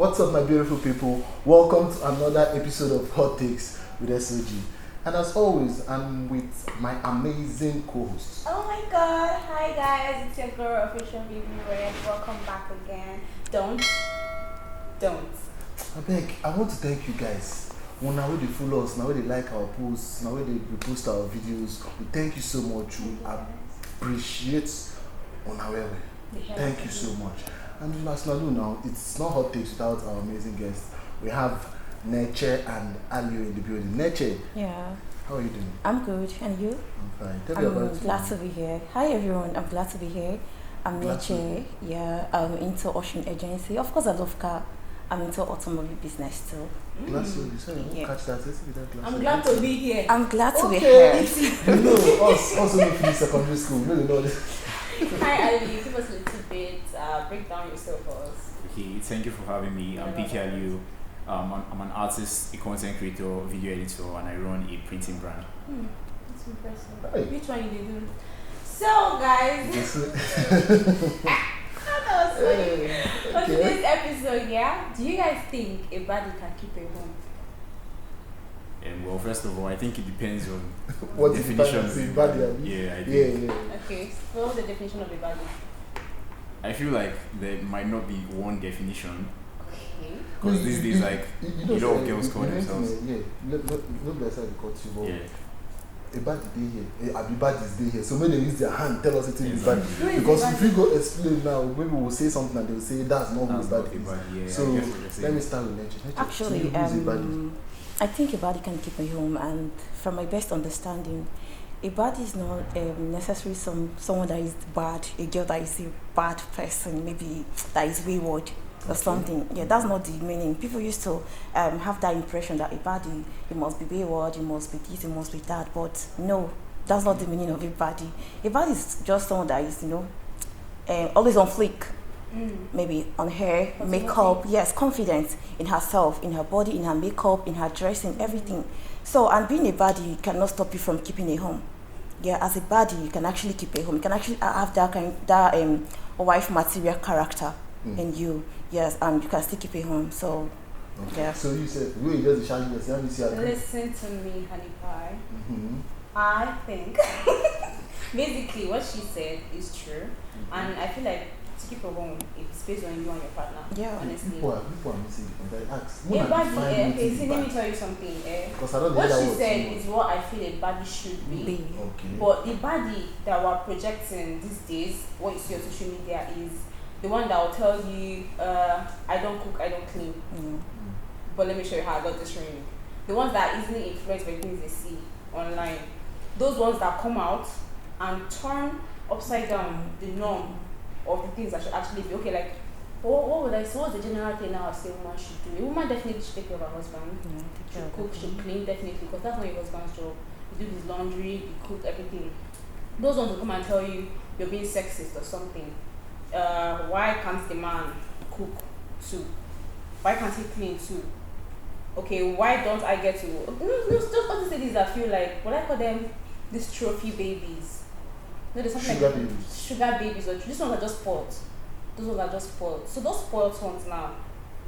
What's up, my beautiful people? Welcome to another episode of Hottakes with S.O.G. And as always, I'm with my amazing co-hosts. Oh my god, hi guys, it's your girl official baby Red. Welcome back again. Don't. I want to thank you guys. Now they follow us, now they like our posts, now they repost our videos. We thank you so much. We appreciate on our way. Thank you so much. And last now, it's not Hot Takes without our amazing guests. We have Neche and Alio in the building. Neche. Yeah. How are you doing? I'm good. And you? I'm fine. Tell me about I'm glad to be here. Hi everyone. I'm glad to be here. I'm Neche. Yeah. I'm into ocean agency. Of course, I love car. I'm into automobile business too. Glad to be here. Yeah. Catch that. I'm glad to be here. I'm glad to be here. You know, us also we finished secondary school. You really know this. Hi Ali, give us a little bit, break down yourself for us. Okay, thank you for having me. I'm PK Alio. I'm an artist, a content creator, video editor, and I run a printing brand. That's impressive. Hey. Which one you did do? So guys, that was funny. For today's episode, yeah, do you guys think a baddie can keep a home? Well, first of all, I think it depends on What the is definition baddie? of Baddie, it. Abi? Yeah, I do. Yeah. Okay, so what's the definition of a baddie? I feel like there might not be one definition Okay. because these days, like, a lot of girls call themselves. Yeah, no bless how they cut you, but Yeah, a baddie day here, a baddie's day here. So when they use their hand, tell us it's a Exactly. baddie. Because if we go explain now, maybe we'll say something and they'll say that's not who a that's not a baddie is. bad. Yeah, So I guess what you're saying. let me start with Neche. Neche, Actually, to you, who's a baddie? I think a baddie can keep a home, and from my best understanding, a baddie is not necessarily someone that is bad, a girl that is a bad person, maybe that is wayward or something. Yeah, that's not the meaning. People used to have that impression that a baddie, you must be wayward, you must be this, you must be that, but no, that's not the meaning of a baddie. A baddie is just someone that is, always on fleek. Maybe on hair, makeup, yes, confidence in herself, in her body, in her makeup, in her dressing, everything. So, and being a baddie cannot stop you from keeping a home. Yeah, as a baddie, you can actually keep a home. You can actually have that wife material character in you, yes, and you can still keep a home. So, Okay. yeah. So you said, you just shine this, let me see how Listen to me, honey pie. Mm-hmm. I think basically what she said is true, and I feel like to keep a home, it's based on you and your partner. Yeah. Honestly. People are missing the point. I asked. A baddie, okay, see, let me tell you something. Because I don't know What that she word said too is what I feel a baddie should be. Okay. But the baddie that we're projecting these days, what you see on social media, is the one that will tell you, I don't cook, I don't clean. But let me show you how I got this ring. The ones that are easily influenced by things they see online. Those ones that come out and turn upside down the norm of the things that should actually be. Okay, like, what would I say? What's the general thing now I say a woman should do? A woman definitely should take care of her husband. Should cook, should clean, definitely, because that's not your husband's job. You do his laundry, you cook, everything. Those ones will come and tell you you're being sexist or something. Why can't the man cook too? Why can't he clean too? Okay, why don't I get to? Just all these ladies that feel like, what I call them, these trophy babies. No, there's something Sugar like babies. Sugar babies, or these ones are just spoiled. Those ones are just spoiled. So those spoiled ones now,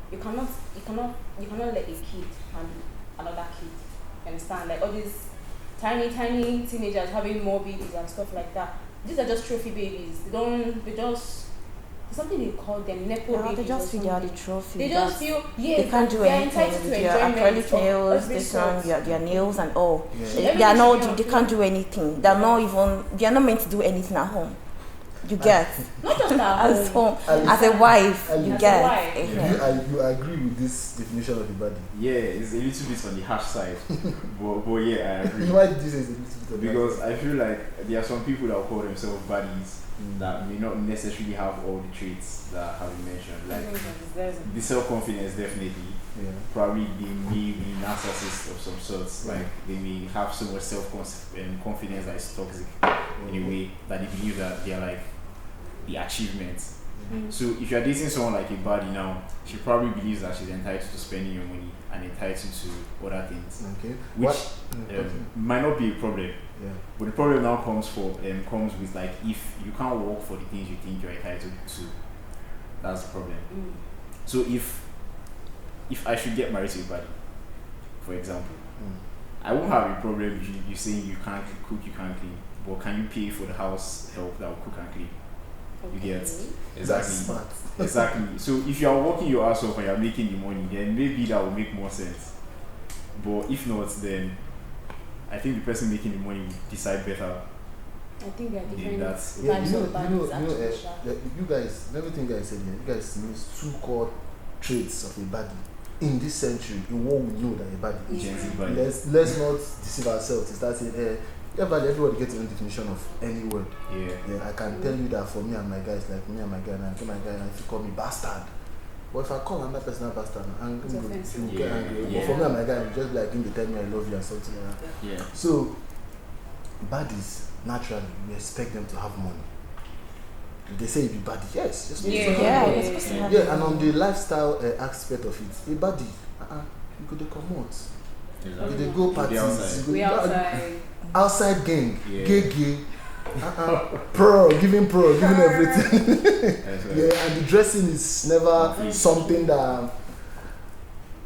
you cannot let a kid handle another kid. You understand? Like all these tiny teenagers having more babies and stuff like that. These are just trophy babies. They just something they call them nepo babies. They just or feel they are the something. trophy. They just feel they can't do anything with your acrylic nails, this one, your nails and all. Yeah. They are not. They can't do anything. They are not even. They are not meant to do anything at home. You get Not just at as home. as a wife. As You a get. wife. You agree with this definition of a baddie? Yeah, it's a little bit on the harsh side, but yeah, I agree. Why did you say it's a little bit of Because I feel like there are some people that call themselves baddies that may not necessarily have all the traits that have been mentioned. Like the self-confidence, definitely. Yeah. Probably they may be narcissists of some sorts. Like they may have so much self-confidence that is toxic in a way that they believe that they are like the achievements. So if you're dating someone like a baddie now, she probably believes that she's entitled to spending your money and entitled to other things, Okay. which might not be a problem. Yeah. But the problem now comes with like if you can't work for the things you think you're entitled to, that's the problem. So if if I should get married to a baddie, for example, I won't have a problem with you saying you can't cook, you can't clean, but can you pay for the house help that will cook and clean? You get exactly. Exactly. So if you are working your ass off and you are making the money, then maybe that will make more sense. But if not, then I think the person making the money will decide better. I think there are different that's types of baddies. You guys, everything guys said here, you guys knows 2 core traits of a baddie. In this century, in what we know that a baddie is. Let's not deceive ourselves. It's that saying, everybody gets a definition of any word. Yeah. I can tell you that for me and my guys, like me and my guy, and I tell my guy, and if you call me bastard, but if I call another person a bastard, I'm going to get angry. But for me and my guy, I'm just like him to tell me I love you and something like that. Yeah. So, baddies, naturally, we expect them to have money. If they say you be baddie, yes, just yeah. And on the lifestyle aspect of it, a baddie, you could come out. They go parties, outside gang, gay, giving everything. And the dressing is never something that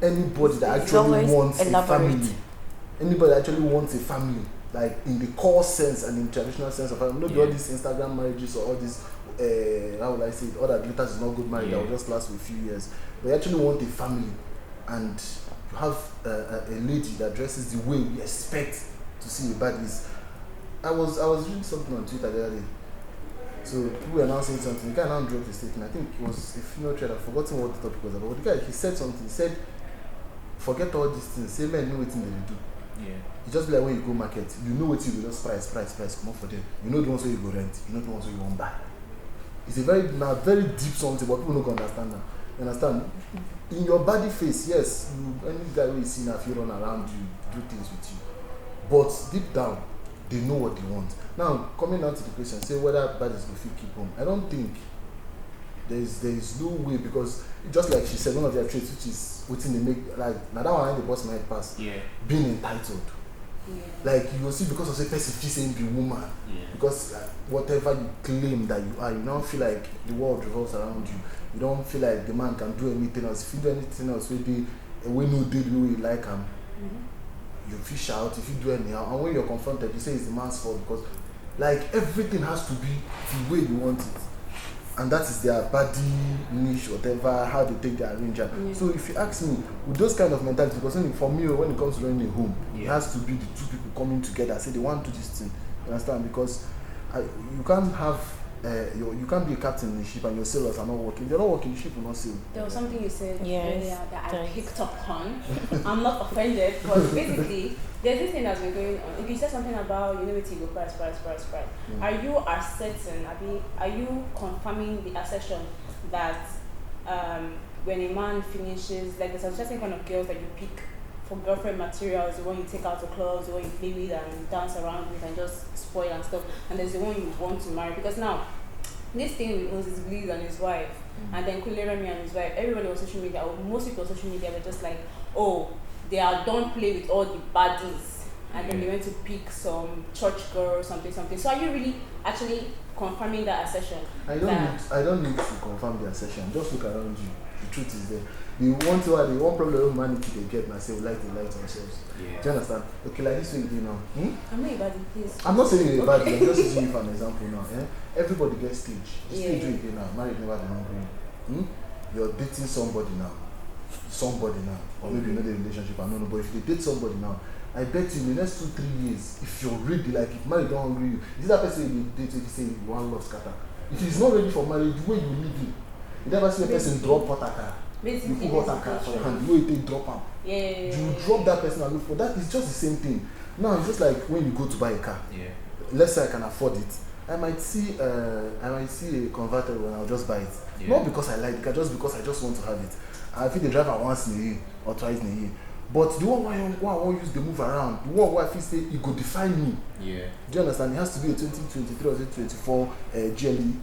anybody that actually wants a family. Anybody that actually wants a family, like in the core sense and in traditional sense of family. Not all these Instagram marriages or all these, how will I say it, all that glitters is not good marriage that will just last for a few years. They actually want a family, and you have a lady that dresses the way we expect to see a baddies. I was reading something on Twitter the other day. So people were now saying something. The guy now dropped a statement. I think it was a female trader. I've forgotten what the topic was about. But the guy, he said something. He said, forget all these things. Say men know what they do. It's just like when you go market, you know what you do, just price, come on for them. You know the ones where you go rent, you know the ones where you won't buy. It's a very deep something, but people don't understand now. You understand? In your body face, yes, any guy will see now if you run around you, do things with you. But deep down, they know what they want. Now, coming down to the question, say whether baddies will feel keep home. I don't think there is no way, because just like she said, one of their traits, which is within the make, like now that one the boss might pass, being entitled. Like you will see, because of say person saying be woman, because whatever you claim that you are, you don't feel like the world revolves around you. You don't feel like the man can do anything else. If you do anything else, maybe we no did the way you like him. You fish out if you do anyhow, and when you're confronted, you say it's the man's fault, because like everything has to be the way you want it, and that is their body niche, whatever, how they take their arrange. So if you ask me, with those kind of mentality, because for me, when it comes to running a home, it has to be the two people coming together, say they want to do this thing. You understand? Because you can't have you can't be a captain in the ship and your sailors are not working. If you're not working, the ship will not sail. There was something you said earlier that I picked up on. I'm not offended, but basically, there's this thing that's been going on. If you said something about, you know, you go price. Are you asserting, are you confirming the assertion that when a man finishes, like there's a certain kind of girls that you pick for girlfriend materials, the one you take out to clubs, the one you play with and dance around with and just spoil and stuff, and there's the one you want to marry? Because now, this thing with Moses Bleed and his wife, and then Kuleremi and his wife, everybody on social media, or most people on social media were just like, oh, they are done play with all the baddies, and then they went to pick some church girl, something. So are you really actually confirming that assertion? I don't need to confirm the assertion. Just look around you. The truth is there. The one problem humanity they get now, say we like to lie to ourselves. Do you understand? Okay, like this way you do now. I'm not a baddie, please. I'm not saying you're a baddie, I'm just using you for an example now. Everybody gets stage. The stage where you get now, married never been hungry. You're dating somebody now, or maybe you know the relationship, I don't know, but if you date somebody now, I bet you in the next 2-3 years, if you're ready, like if marriage don't hungry you, is that person you date if you say you want love scatter? If he's not ready for marriage, the way you live in, you never see a person drop Hottakes. You put Hottakes for your hand, the way you take drop am. You drop that person and look for that. It's just the same thing. Now it's just like when you go to buy a car. Let's say I can afford it. I might see a convertible and I'll just buy it. Not because I like it, just because I just want to have it. I feel the driver once in a year or twice in a year. But the one I want use the move around, the one where I feel say it could define me. Do you understand? It has to be a 2023 or 2024 GLE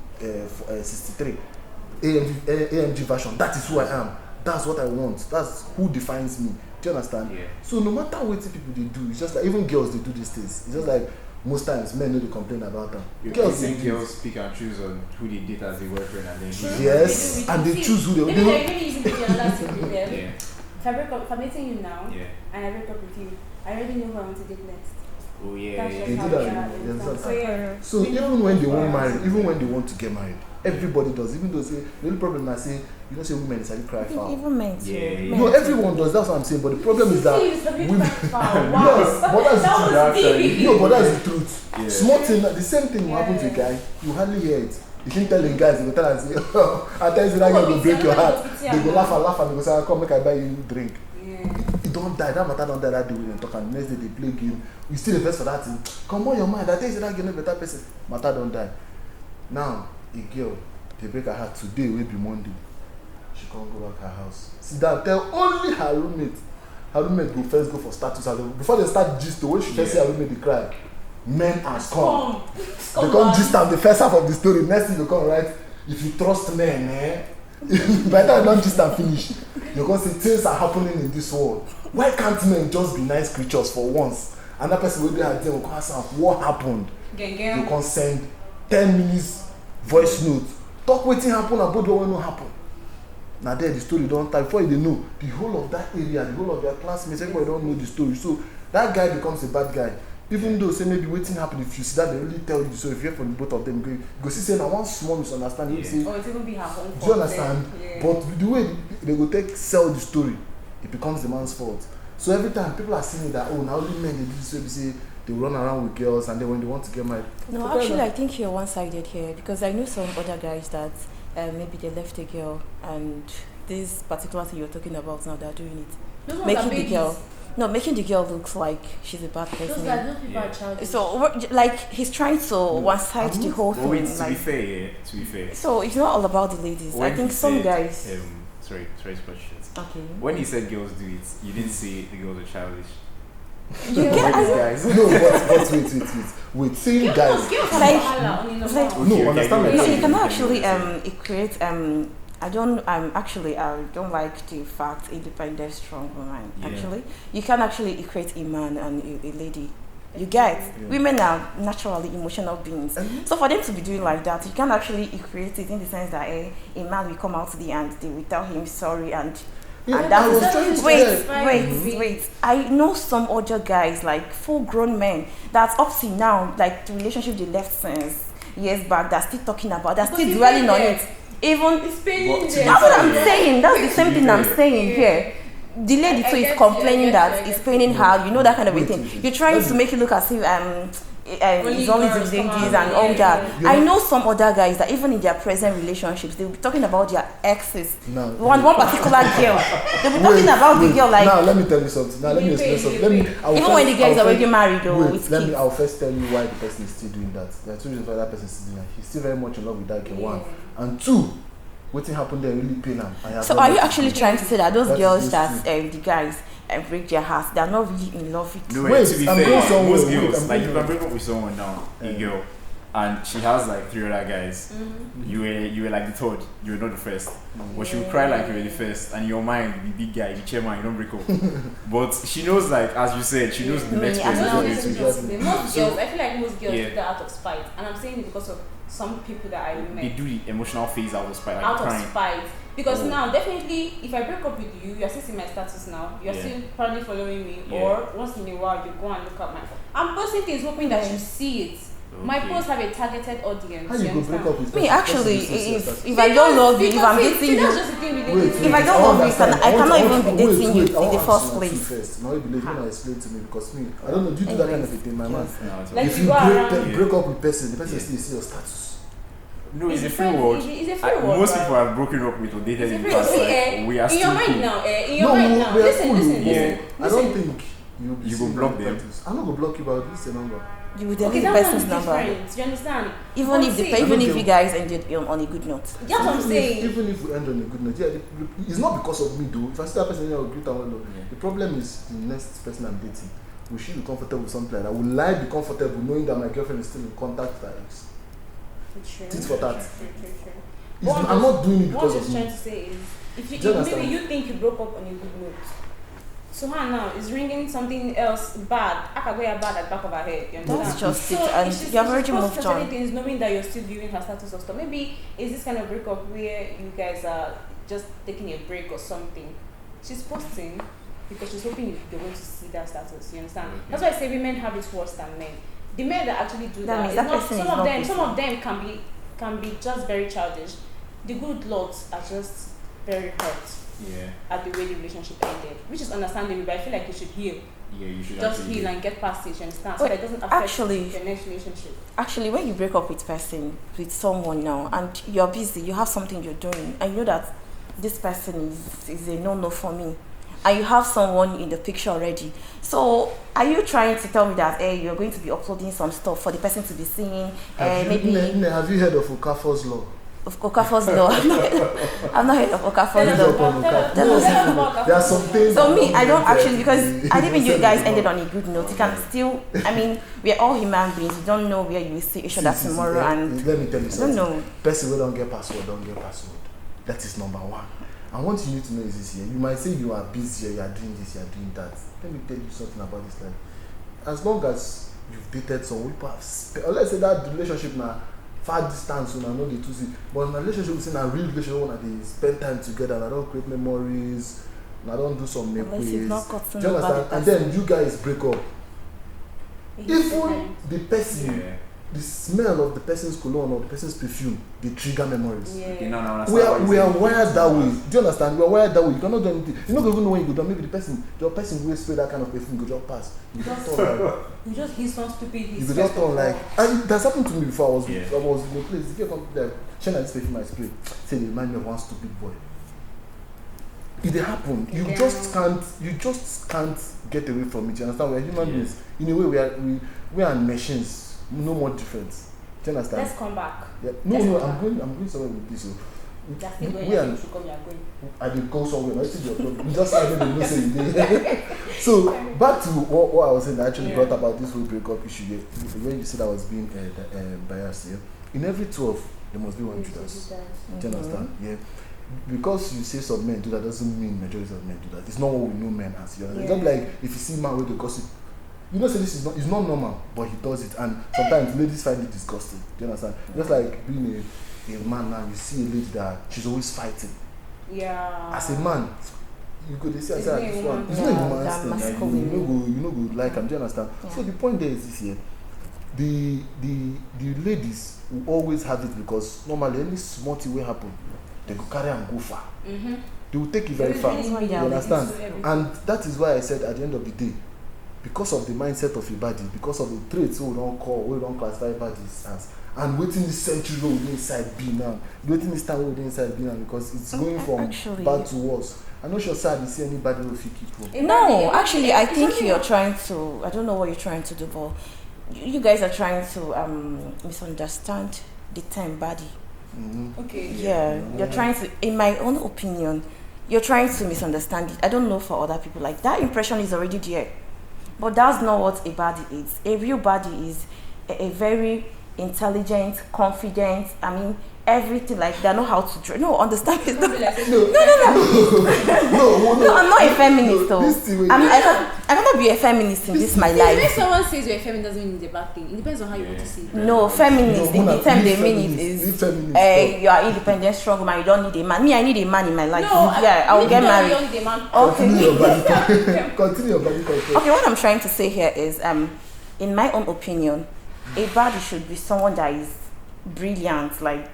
63 AMG version. That is who I am. That's what I want. That's who defines me. Do you understand? So no matter what people they do, it's just like even girls they do these things. It's just like most times men know they complain about them. Girls pick and choose on who they date as a boyfriend and then and they choose who they if I'm meeting you now, and I break up with you, I already know who I want to date next. Oh yeah. That's just They how do we that. are. Yes, So yeah. So even when they want marry, even when they want to get married, everybody does. Even though say the only problem I say, you don't say women is cry I think foul. even men too. Yeah. No, everyone does. That's what I'm saying. But the problem is that women. Wow. Yes, but that's the That truth. was deep. No, but that's the truth. Yeah. Small thing, the same thing will happen to a guy. You hardly hear it. You can tell the guys, they will tell and say, oh, at times that guy will break your heart. They go laugh and they go say, come make I buy you drink. It don't die. That matter don't die that day when they talk and the next day they play game. You still the best for that thing. Come on your mind. That day that girl no better person. Matter don't die. Now, a girl, they break her heart today will be Monday. She can't go back her house. Sit down, tell only her roommate. Her roommate go first go for status. Before they start gist, the way she first see her roommate, they cry. Men has come. They come gist am the first half of the story. Next thing they come write, if you trust men, by the time you don't gist am finish, you come say things are happening in this world. Why can't men just be nice creatures for once? And that person will be at them will come ask am what happened. You can send 10 minutes voice note. Talk wetin happen about what no happen. Now there the story don't tell before you know the whole of that area, the whole of their classmates, everybody don't know the story. So that guy becomes a bad guy. Even though say maybe waiting happen if you see that they really tell you. So if you hear from both of them, go see say now one small misunderstanding. You say, oh, it's even be her own fault. do you understand? Yeah. But the way they go sell the story, it becomes the man's fault. So every time people are seeing that now only men they do this way, they say they run around with girls and then when they want to get married. No, actually I think you're one-sided here because I know some other guys that maybe they left a girl and this particular thing you're talking about now they're doing it. Making the girl look like she's a bad person. Those guys, those people are childish. So like he's trying to one-side the whole thing. Wait, like, to be fair. So it's not all about the ladies. When I think he some said, guys. Sorry, questions. Okay. When he said girls do it, you didn't say the girls are childish. You get guys. No, but wait. Saying guys. No, understand my no, you point. can actually create I don't like the fact independent strong woman. Yeah. Actually, you can actually equate a man and a lady. You get women are naturally emotional beings. So for them to be doing like that, you can actually equate it in the sense that a man will come out to the end, they will tell him sorry and that was wait. I know some other guys like full-grown men that's up to now, like the relationship they left since years back, that's still talking about, that's still dwelling on it. Even that's what I'm saying. That's the same thing I'm saying here. The lady too is complaining that it's paining her. You know that kind of a thing. You're trying to make it look as if it's only the ladies and all that. I know some other guys that even in their present relationships, they'll be talking about their exes. No. One particular girl. They'll be talking about the girl like. Now let me tell you something. Now let me explain something. Even when the girl is already married, though. I'll first tell you why the person is still doing that. There are two reasons why that person is still doing that. He's still very much in love with that girl. One and two. What happened there really pain him. So are you actually trying to say that those girls that the guys break their hearts, they're not really in love with you? No, wait, to be fair, most girls, like you can break up with someone now, a girl, and she has like 3 other guys. You were like the third, you were not the first. But she would cry like you were the first, and in your mind, the big guy, the chairman, you don't break up. But she knows, like as you said, she knows the next person. Most girls, I feel like most girls do that out of spite, and I'm saying it because of some people that I met. They do the emotional phase out of spite, like out crying. of spite. Because now, definitely, if I break up with you, you're still seeing my status now. You're still probably following me, or once in a while, you go and look at my. I'm posting things hoping that you see it. Okay. My posts have a targeted audience. How you go break up with me? Actually, if I don't love you, if I'm dating you, if I don't love you, I cannot even be dating you in the first place. Now you believe when I explain to me because me, I don't know. Do you do that kind of a thing, my man? Like if you break up with person, the person still see your status. No, it's a free world. Most people have broken up with or dated in the past. We are still cool. In your mind now. Listen. I don't think you go block them. I'm not gonna block you, but this is a number. You will delete the person's number. Do you understand? Even if you guys ended on a good note. That's what I'm saying. Even if we end on a good note, it's not because of me though. If I see that person, I'll greet and the problem is the next person I'm dating. Will she be comfortable with something like that? Will I be comfortable knowing that my girlfriend is still in contact with her ex? Tit for that. I'm not doing it because of me. What I'm trying to say is, if maybe you think you broke up on a good note, so her now is ringing something else bad. I can go bad at the back of her head. You understand? That's just it, so and you have already moved on. Things, knowing that you're still viewing her status or stuff. Maybe is this kind of breakup where you guys are just taking a break or something. she's posting because she's hoping you're going to see that status. You understand? Okay. That's why I say women have it worse than men. The men that actually do That that, means is that not, person some is of not them, busy. some of them can be just very childish. The good lords are just very hurt Yeah. at the way the relationship ended, which is understandable. But I feel like you should heal, Yeah, you should just actually heal and get past it. You understand? So Wait, that it doesn't affect actually- your next relationship. Actually, when you break up with someone now, and you're busy, you have something you're doing, and you know that this person is a no-no for me, and you have someone in the picture already. So, are you trying to tell me that you're going to be uploading some stuff for the person to be seeing? Have you heard of Okafor's law? Of Okafor's law. I've not heard of Okafor's Tell law. us about There are some things. So me, I don't actually, because I didn't you guys ended on a good note. You can still, I mean, we're all human beings. You don't know where you will see each other tomorrow, and let me tell you I don't something. know. Person who don't get password, don't get password. That is number one. And what you need to know is this here. You might say you are busy, you are doing this, you are doing that. Let me tell you something about this life. As long as you've dated someone, people have let's say that relationship now far distance, so I know the two see. But in a relationship, we a real relationship when they spend time together, and I don't create memories, and I don't do some make Unless you've not got to do you know about understand? the And then you guys break up. it. Even the person, Yeah. the smell of the person's cologne or the person's perfume, they trigger memories. Yeah. Okay, now I understand We why are you we say are you wired do that it. way. Do you understand? We are wired that way. You cannot do anything. You don't even know when you go down. Maybe the person who spray that kind of perfume go just pass. You just turn like You just he's some stupid. you He's go just turn like. And that's happened to me before. I was Yeah. in a place. The girl come there. Shana this perfume I spray. Say they remind me of one stupid boy. It dey happen. You Yeah. just can't get away from it. You understand? We are human Yeah. beings. In a way, we are machines. No more difference. Do you understand? Let's come back. Yeah. Let's No, come I'm back. going somewhere with this. So. That's the way We are- you should come. You are going. I did go somewhere. I think your problem. You just started to know say you did. So back to what I was saying. I actually Yeah. brought about this whole breakup issue. Yeah. When you said I was being biased, yeah. In every 12, there must be one Judas. Do you understand? Yeah. Because you say some men do that doesn't mean majority of men do that. It's not what we know men as. You know? It's Yeah. not like if you see man with the gossip. You know, say this is not. It's not normal, but he does it, and sometimes ladies find it disgusting. Do you understand? Just like being a man now, you see a lady that she's always fighting. Yeah. As a man, you go they say It's this not a one. woman It's thing. not a Yeah, woman's that thing. Like, masculine. you know go like am. Do you understand? Yeah. So the point there is this here. The ladies will always have it because normally any small thing will happen, they go carry and go far. Mm-hmm. They will take it very far. really You need understand? to everything. And that is why I said at the end of the day, because of the mindset of a body, because of the traits we don't classify bodies as, and waiting this century road inside B now, waiting this time road inside B now, because it's going from Actually- bad to worse. I'm not sure sad you see anybody who feel keep up. No, actually, I think you're trying to. I don't know what you're trying to do, but you guys are trying to misunderstand the term body. Mm-hmm. Okay. Yeah, you're trying to. In my own opinion, you're trying to misunderstand it. I don't know for other people. Like that impression is already there, but that's not what a body is. A real body is a very intelligent, confident. I mean, everything like they know how to dress. No, understand it. Don't be like, No, I'm not a feminist though. This thing I cannot be a feminist in this my when life. someone says you're a feminist doesn't mean it's a bad thing. It depends on how you want to see it. No, feminist. The term they mean it is you are independent, strong woman. You don't need a man. Me, I need a man in my life. Yeah, I will get married. Continue your Okay. body. Continue your body control. Okay, what I'm trying to say here is, in my own opinion, a body should be someone that is brilliant, like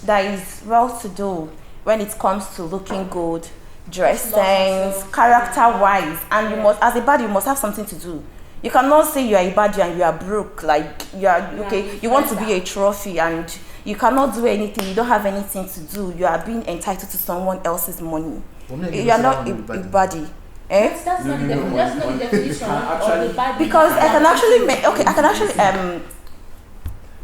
that is well-to-do when it comes to looking good, dressing, character-wise, and you must, as a body, you must have something to do. You cannot say you are a body and you are broke, like you are okay. You want to be a trophy and you cannot do anything. You don't have anything to do. You are being entitled to someone else's money. You are not a body. Eh? That's not the definition of the body. Because I can actually make I can actually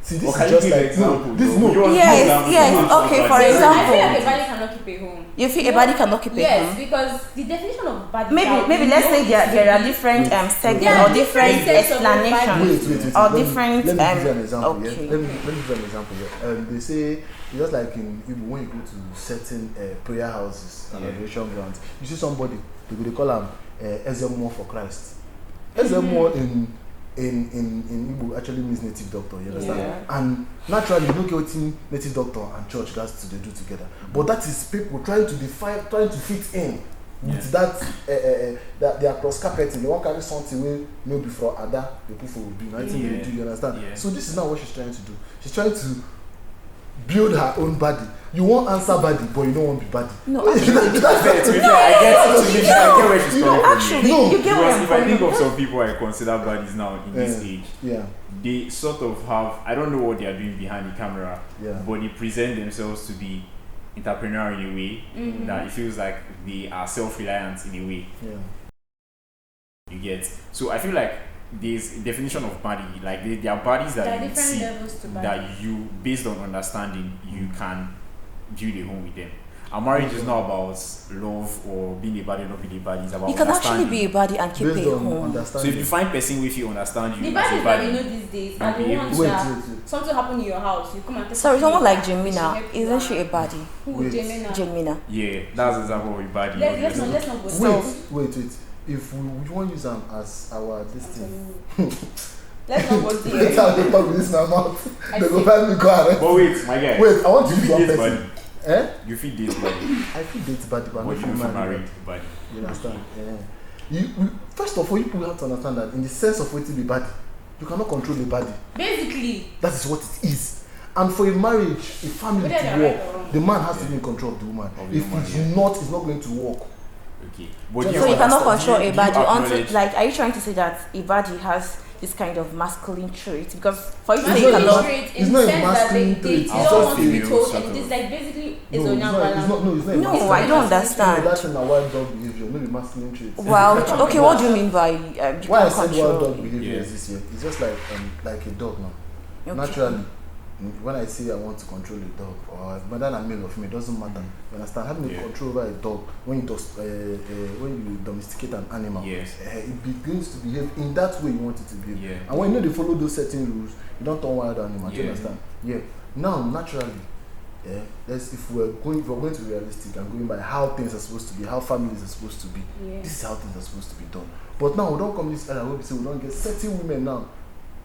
See, this Okay, is just give me like example, this though. You want Yes, example, yes, you want okay, example. for I feel example. like a body cannot keep a home. You feel a body cannot keep a Yes, home? because the definition of body. Maybe let's say there are different segments Yeah, or different different sets of explanations. wait. Or Let me different, give you an example. okay. Yeah? Let me give you an example. Yeah? They say it's just like in Igbo, when you go to certain prayer houses and adoration grounds, you see somebody they call them Ezemo for Christ. Ezemo in Igbo actually means native doctor. You understand? Yeah. And naturally, you don't get what native doctor and church guys to do together. But that is people trying to fit in with that their cross carpeting. They won't carry something wey no be for Ada, the people will be. Do you understand? Yeah. So this is not what she's trying to do. She's trying to build her own body. You won't answer body, but you don't want to be body. No, To be fair, I get where she's coming from. actually, No, you get where Because I'm if I think coming of from. some people I consider bodies now in this age, Yeah, they sort of have, I don't know what they are doing behind the camera, yeah. but they present themselves to be entrepreneurial in a way that it feels like they are self-reliant in a way. Yeah. You get. So I feel like there's a definition of body, like there are bodies There are that you different see levels to body. that you, based on understanding, you can build a home with them. And marriage is not about love or being a body or not being a body. It's about You can actually understanding. be a body and keep Based a on home. So understanding. if you find person with you understand you The as a bodies that we body, know these days and are the be able ones to- that something happened in your house, you come and take Sorry, a someone picture, like Jemina, she help you isn't out. she a body? Who Wait. Jemina? Jemina. yeah, that's an example of a body. Let's not obviously. go So- Wait. If we want to use them as our this thing, let's not go let's there. have the talk with this my mouth. I They go see. find me go arrest. But wait, my guy. Wait, I want to you use feel one date person. body. Eh? You feel date body. I feel date body, but But not you feel feel married. married body. You understand? Yeah. First of all, you have to understand that in the sense of waiting the body, you cannot control the body. Basically, That is what it is. And for a marriage, a family whether to they're work, right or wrong. the man has to be in control of the woman. Of the If woman, it's yeah. not, it's not going to work. Okay. But So So you cannot understand- control do a you body acknowledge- until, like, are you trying to say that a body has this kind of masculine trait? Because for you to It's say you not a cannot, mas- in it's the not a sense that they masculine trait. don't It's want just to be female told, sort and of- it is like basically No, it's it's not a no, masculine I don't trait. understand. That's in a wild dog behavior, not a masculine trait. Well, okay, what do you mean by you Why I can said wild control? dog behavior Yeah. is this year? It's just like a dog now. Okay. Naturally, when I say I want to control a dog, or whether I'm male or female, it doesn't matter. You understand? Having Yeah. a control over a dog when you domesticate an animal, Yes. it begins to behave in that way you want it to behave. Yeah. And when you know they follow those certain rules, you don't turn wild animal. Do you Yeah. understand? Yeah. Now, naturally, if we're going to be realistic and going by how things are supposed to be, how families are supposed to be, Yeah. this is how things are supposed to be done. But now we don't come this era where we say we don't get certain women now.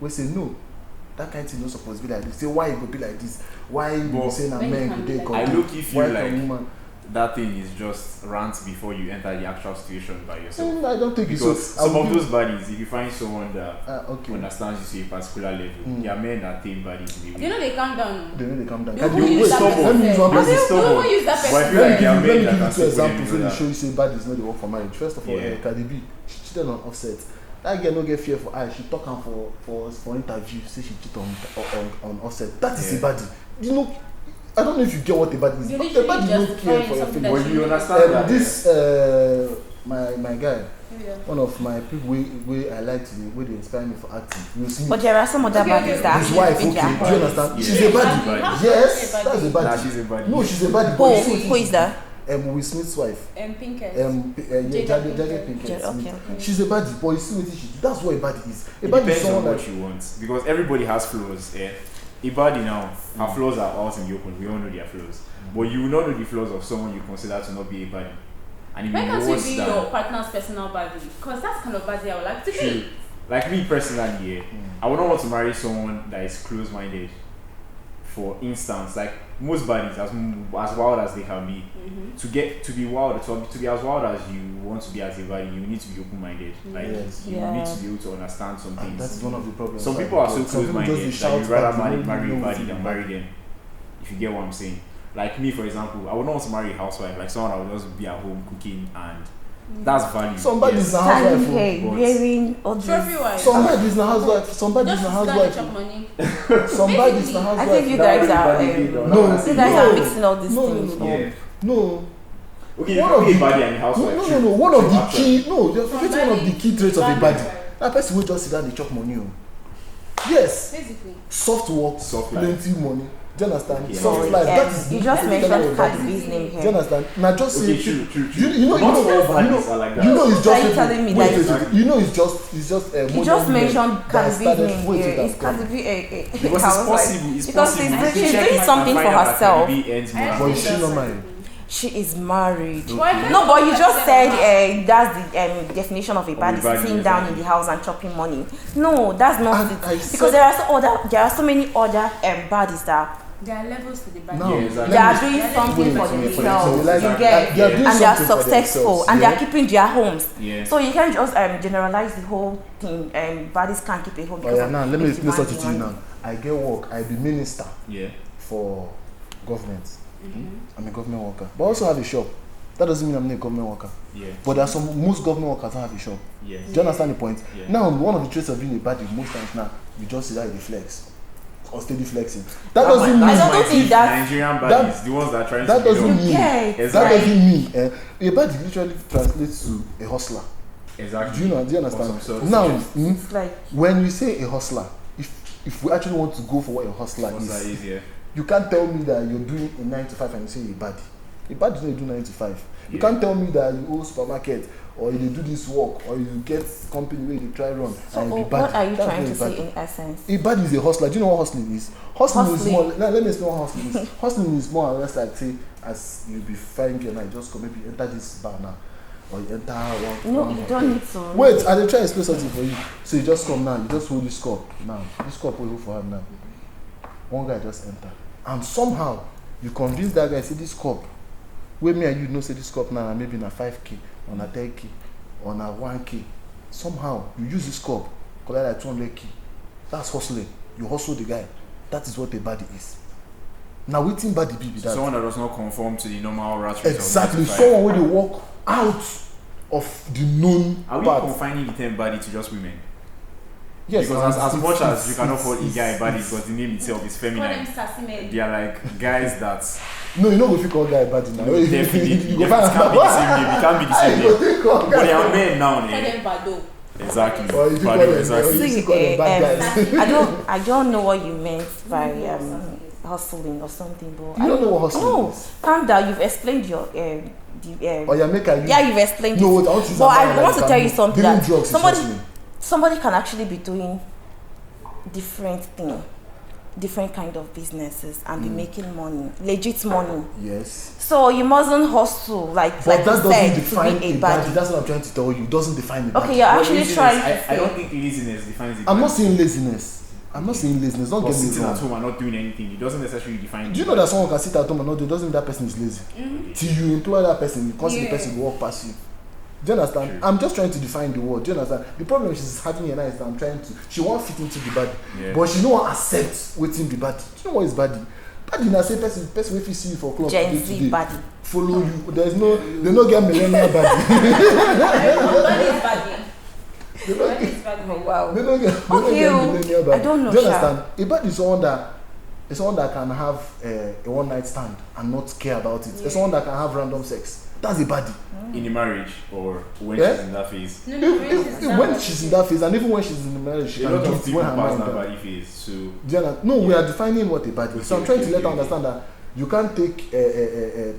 We say no, that kind of thing not supposed to be like this. Say why it would be like this? Why you But say na when men you could they can come? I look if you Why like can woman? that thing is just rant before you enter the actual situation by yourself. I don't think it's Because so. some of those bodies, if you find someone that Okay. understands you to a particular level, there are men that take bodies in the You way. know they calm down. They know they come down. You Can who you use wait? that Let me use one person? person. You who use that But I person? feel like there are Let men me that give can you two still put examples them when in you show you say bad is not the work for marriage. First of all, Yeah. Cardi B, she cheated on Offset. That girl no get fear for eye. She talk am for interview. Say she cheat on Offset. That is Yeah. a body. You know, I don't know if you get what a body is. You But a literally body no care justifying for your something feelings. that But you understand that This my guy, Yeah. one of my people way I like to where they inspire me for acting. Will Smith. But there are some other Okay, bodies okay. that His actually wife, think okay. they are Do you bodies. understand? Yeah. She's a body. Body. Yes, Body. that's a body. Nah, she's a body. No, she's a body. Who, But you see who is that? Will Smith's wife. Pinkett. Jada Pinkett. Okay, Smith. okay. She's a body, but you see what she do. That's what a body is. A It body is depends on someone what like you want. Because everybody has flaws. A body now, her flaws are out in the open. We all know their flaws. But you will not know the flaws of someone you consider to not be a body. And if When you can't know you what's be that, your partner's personal body? Because that's the kind of body I would like to true. be. Like me personally, I would not want to marry someone that is close-minded. For instance, like most bodies, as wild as they can be, to be wild, to be as wild as you want to be as a body, you need to be open-minded. Like Yes. you Yeah. need to be able to understand some and things. that's one of the problems. Some people are so Some people close-minded just that shout you'd rather back, they don't marry a know body what's than in marry the them. If you get what I'm saying. Like me, for example, I would not want to marry a housewife, like someone that would just be at home cooking, and that's value. Somebody's yes. a housewife. Standing here, but- wearing all these. Trophy wife. Somebody's a housewife. Somebody's Just a to stand and housewife. chop money. Somebody's a I housewife. think you That guys are. everybody did, No, You guys are mixing all these No, things. no, Yeah. No. Okay, you One can of be a the- body and a housewife. No. true. One of True, the actually. key. No, you're forgetting one of the key traits of a body. That person will just sit down and chop money. Yes. Basically. Soft work, Soft life. plenty money. Do you understand? Yeah. Soft life. That is You just the mentioned body. Cardi B's name Do you here. understand? Now just Okay, say true. You know, Not all bodies are like that. You know, it's So are just. you telling me wait, that- wait, you know, it's just. You just mentioned Cardi B's name here. Is It's Cardi B a Because it's possible. It's because possible. she's Check doing and something find for out that herself. Cardi B earns more. But is she not married? She is married. Why No, but you can't just you said say that's the definition of a body, body, sitting yes, down I in know. the house and chopping money. No, that's not And it. I Because said- there are so many other bodies that There are levels to the body. No. Yeah, exactly. They are doing something for themselves, you get, and they are successful, and they are keeping their homes. Yeah. So you can't just generalize the whole thing. Baddies can't keep a home. Oh yeah, now let me explain something to you now. I get work. I be minister. Yeah. For government. I'm a government worker, but I also have a shop. That doesn't mean I'm not a government worker. Yeah. But there are most government workers don't have a shop. Yes. Do you understand the point? Yeah. Now, one of the traits of being a baddie, most times now, you just see that they flex or steady flexing. That doesn't mean. I don't think that Nigerian baddies, the ones that are trying that to doesn't mean. Okay. That doesn't mean. A baddie literally translates to a hustler. Exactly. Do you understand? Now, like when you say a hustler, if we actually want to go for what a hustler is, yeah. you can't tell me that you're doing a 9 to 5 and you say a baddie. A baddie doesn't do 9 to 5. You can't tell me that you own supermarket or you do this work or you get company where you try run. so and you be what baddie. are you That's trying not to a say baddie. in essence? A baddie is a hustler. Do you know what hustling is? Hustling is more. Now let me explain what hustling is. Hustling is more or less like, say, as you be fine girl now, you just come maybe enter this bar now, or you enter one. No, you don't need to. Wait, I dey try to explain something for you. So you just come now, you just hold this cup now. This cup will hold for him now. One guy just enter, and somehow you convince that guy say this cup. Wey me and you know say this cup now maybe na 5k or na 10k or na 1k. Somehow you use this cup collect like 200k. That's hustling. You hustle the guy. That is what a baddie is. Now wetin baddie be that? Someone that does not conform to the normal rat race. Exactly. Someone wey dey walk out of the known Are we path. confining the term baddie to just women? Yes, because as much as you it's- cannot call a guy a baddie it's- because the name itself is Call them feminine, sassy men. they are like guys that No, you know go fit call guy baddie now. definitely You go it find can't be the same name. It can't be the same You go name. fit call But guy. they are men now, Call eh? them bado. Exactly. Or you fit call Baddie, them- exactly. you fit call them bad guys. I don't know what you meant by hustling or something, but You don't know what hustling no, is. calm down. You've explained your Or you make a yeah, you've explained. No, it. wait, I want to use But that I like want to tell you something dealing that drugs is hustling. somebody can actually be doing different thing, different kind of businesses and be making money, legit money. Yes. So you mustn't hustle like But that you doesn't said define to be a a baddie. baddie. That's what I'm trying to tell you. It doesn't define a baddie. Okay, you're But actually laziness, trying to I say. don't think laziness defines it. I'm not saying laziness. I'm not saying laziness. Don't But get me sitting at wrong. home and not doing anything, it doesn't necessarily define. Do you know that someone can sit at home and not do it? Doesn't mean that person is lazy. Till you employ that person, you can't see the person walk past you. Do you understand? True. I'm just trying to define the word. Do you understand? The problem she's having here now is that I'm trying to. She won't fit into the body, but she don't want accept waiting the body. Do you know what is body? Body na say person if you see you for club Gen today, Z baddie. follow you. They no get millennial body. Body is body. Body is body. Oh, wow. They don't get millennial body. I don't know, Do you Sha. understand? A body is someone that can have a one night stand and not care about it. It's someone that can have random sex. That's a body. in a marriage or when Yeah? she's in that phase. No, When she's in that phase, and even when she's in the marriage, she A can lot do of it people when her pass mind that done. body phase, so Do you understand? No, we are defining what a body is. So I'm trying to let her understand that you can't take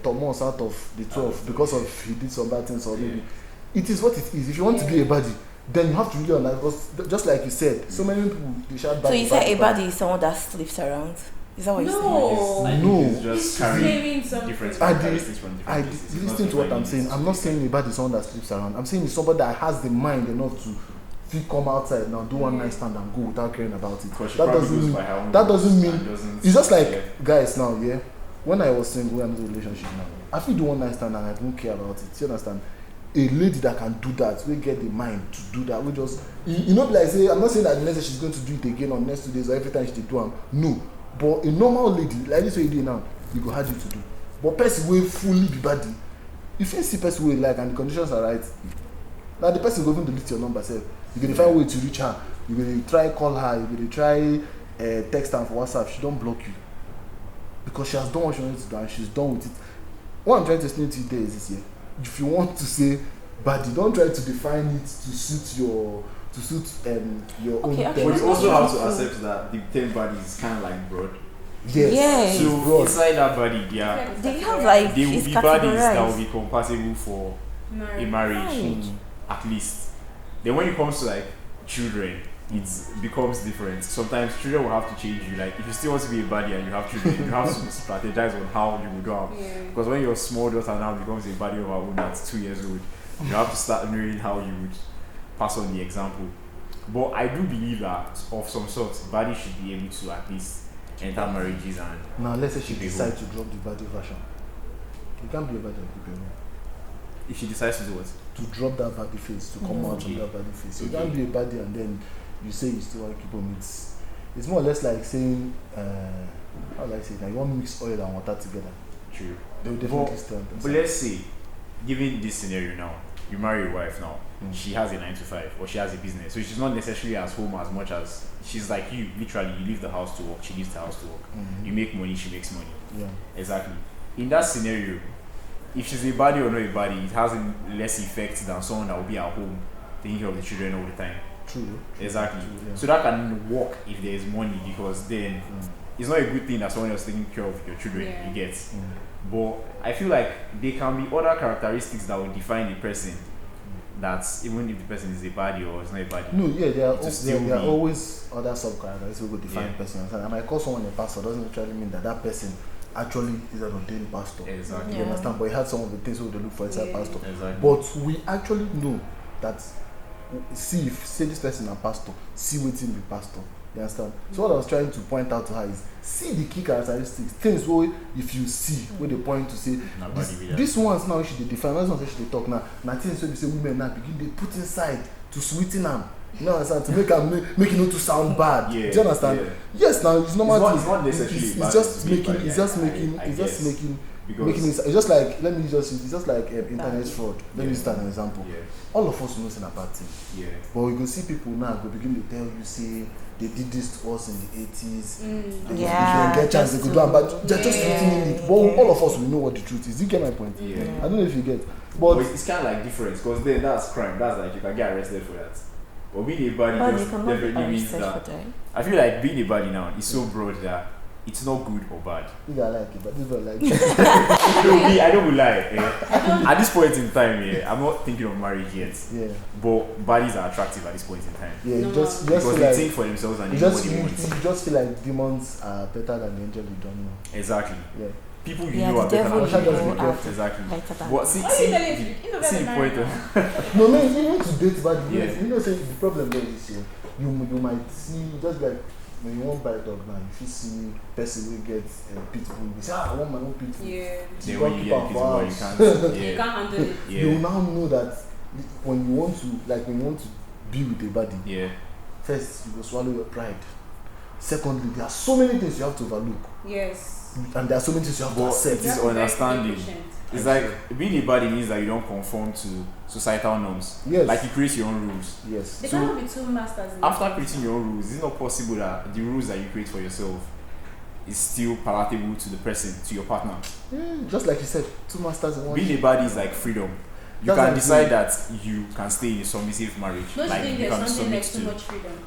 Thomas out of the 12 because of he did some bad things or maybe. It is what it is. If you want to be a body, then you have to really understand. Because just like you said, so many people they shout So body. you say a baddie is someone that sleeps around? Is that what you're saying? No. I think No. it's just carrying Something. different I characteristics from different places. It's not listen to what I'm defining saying. it. I'm not saying a body is someone that sleeps around. I'm saying it's somebody that has the mind enough to come outside now, do one night stand and go without caring about it. Because she That probably doesn't goes mean by her own that rules doesn't mean and doesn't- it's just like yeah. guys now, yeah. When I was single and in a relationship now, I feel do one night stand and I don't care about it. You understand? A lady that can do that, we get the mind to do that. We just you know, like say, I'm not saying that the next day she's going to do it again on next 2 days or every time she do them. No. But a normal lady, like this way you do now, you go hard you to do. But person will fully be body. If you see person will like and the conditions are right, now the person go even delete your number self. You gonna find a way to reach her. You gonna try call her. You gonna try text her for WhatsApp. She don't block you because she has done what she wanted to do and she's done with it. What I'm trying to explain to you there is this: if you want to say body, don't try to define it to suit your own. Okay, But okay. you also have to accept that the term body is kind of like broad. Yes. Yes. So broad. inside that body, They have like there will it's be bodies that will categorized. be compatible for a marriage, Right. at least. Then when it comes to like children, it becomes different. Sometimes children will have to change you. Like if you still want to be a body and you have children, you have to strategize on how you will go out. Yeah. Because when your small daughter now becomes a body of her own at 2 years old, you have to start knowing how you would pass on the example. But I do believe that of some sort, body should be able to at least enter marriages and Now let's say she keep it decides to drop the Baddie version. You can't be a Baddie and keep it home. if she decides to do what? To drop that Baddie face, to come out from that Baddie face. You can't be a Baddie and then you say you still want to keep home. It's more or less like saying, how do I say it? Like you want to mix oil and water together. True. They will definitely stand. But let's say, given this scenario now, you marry a wife now, she has a 9 to 5 or she has a business, so she's not necessarily at home as much as she's like you. Literally, you leave the house to work, she leaves the house to work. You make money, she makes money. Yeah. Exactly. In that scenario, if she's a Baddie or not a Baddie, it has a less effect than someone that will be at home taking care of the children all the time. True. Exactly. True, yeah. So that can work if there is money, because then it's not a good thing that someone else taking care of your children. Yeah. You get. But I feel like there can be other characteristics that will define the person. That's even if the person is a Baddie or is not a Baddie. No, yeah, there are be- always other sub-characteristics who will define Yeah. person. And I might call someone a pastor doesn't actually mean that person actually is an ordained pastor. Exactly. You understand? But he had some of the things we they look for inside Yeah. pastor. Exactly. But we actually know that, see, if say this person a pastor, see waiting be pastor. You understand? So what I was trying to point out to her is, see the key characteristics, things where if you see, where they point to say, Na Baddie be that. this ones now should they define, this ones should they talk now. Now things where they say women now begin they put inside to sweeten them. You know understand? To make them make it not to sound bad. Yeah, Do you understand? yeah. Yes, now it's normal. It's not necessarily it's bad just to be making. Baddie, It's just I making. It's just guess. making. Because Making it, it's just like it's just like internet fraud. Let me use that as an example. Yeah. All of us know it's a bad thing, Yeah. but we go see people now go begin to tell you say they did this to us in the 80s. They Yeah, get chance they just could do it, but to- they're just Yeah. written in it. But all of us we know what the truth is. You get my point? Yeah. I don't know if you get, But but it's kind of like different, because then that's crime. That's like you can get arrested for that. But being a Baddie But you just cannot be definitely means arrested that. for that. I feel like being a Baddie now is so broad that it's not good or bad. you I like it, but this one like it. No, me, I don't lie. At this point in time, I'm not thinking of marriage yet. Yeah, But Baddies are attractive at this point in time. yeah. No, You just Because feel they like think for themselves and you they know just what they you, want. you just feel like demons are better than the angel you don't know. Exactly. Yeah. People you Yeah, know the are better devil than Shall you just be know careful. are Exactly. better than But see, What are you telling me? You know see the better point than of No, man, you need to date bad. Yeah. You know, say the problem there is you might see just like when you want buy dog now, if you see person will get pit bull, you say I want my own pit bull. Yeah. then You when can't you keep get am people, for you house. can't. You Yeah. can't handle it. You Yeah. now know that when you want to be with a body, Yeah. first you will swallow your pride. Secondly, there are so many things you have to overlook, Yes. and there are so many things you have to But accept. it is You have to be very understanding. patient. It's like being a Baddie means that you don't conform to societal norms. Yes. Like you create your own rules. Yes. There So, cannot be two masters in After the creating your own rules, it's not possible that the rules that you create for yourself is still palatable to the person, to your partner. Just like you said, two masters in one. Being a Baddie is like freedom. You That's can like decide that you can stay in a submissive marriage. Don't like you think you there's can something like submit too to. much freedom?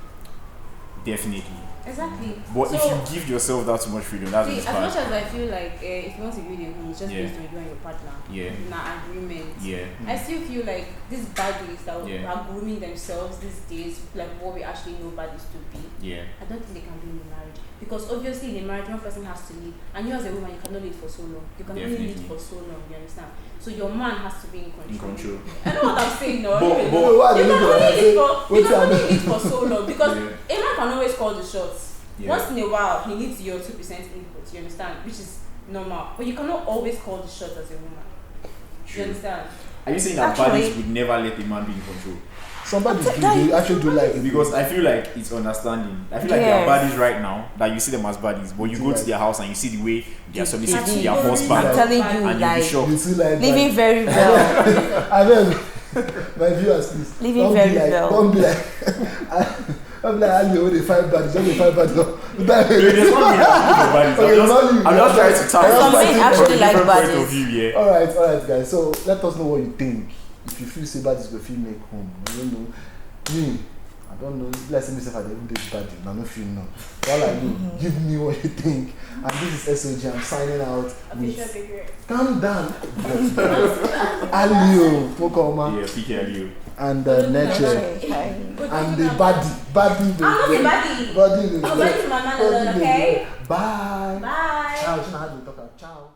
Definitely. Exactly. But So, if you give yourself that too much freedom, that's see, what's as much bad. as I feel like if you want to build a home, it's just Yeah. based on you and your partner. Yeah. In an agreement. Yeah. I still feel like these baddies that Yeah. are grooming themselves these days, like what we actually know baddies to be, Yeah. I don't think they can be in a marriage. Because obviously in a marriage, one person has to lead. And you as a woman, you cannot lead for so long. You can only lead Definitely. for so long, you understand? So your man has to be in control. In control. I know what I'm saying now. But- you but- Why can do you only say- lead for, you wait can till I only know. lead for so long. Because Yeah. a man can always call the shots. Yeah. Once in a while, he needs your 2% input, you understand? Which is normal. But you cannot always call the shots as a woman. True. You understand? Are you saying that Actually- Baddies would never let a man be in control? Somebody they actually do like it. Because I feel like it's understanding. I feel like Yes. there are Baddies right now that you see them as Baddies, but you go to their house and you see the way they are submissive to They their do. husband, I'm telling you, and you'll be like shocked. You see like living very well. I mean, my viewers, please. Living don't very be like, well. Don't be like, I'm like, Alio, when they find bad, don't they find bad? There's one way I'm Baddies. Okay, not you. I'm just trying to tell Some men from actually a like different point Baddies. of view, yeah. Alright, guys. So let us know what you think. If you feel say bad is go feel make home. I don't know. Me, I don't know. Let's say myself I don't even date bad. I don't feel no. All I know, give me what you think. And this is S.O.G. I'm signing out Official with figure. calm down. Alio, Tokoma, Yeah, PK Alio. and Neche. Okay. And the Baddie. I'm not a baddie. Baddie. I'm ready for my man alone, okay? Bye. Bye. Ciao. Ciao. Ciao.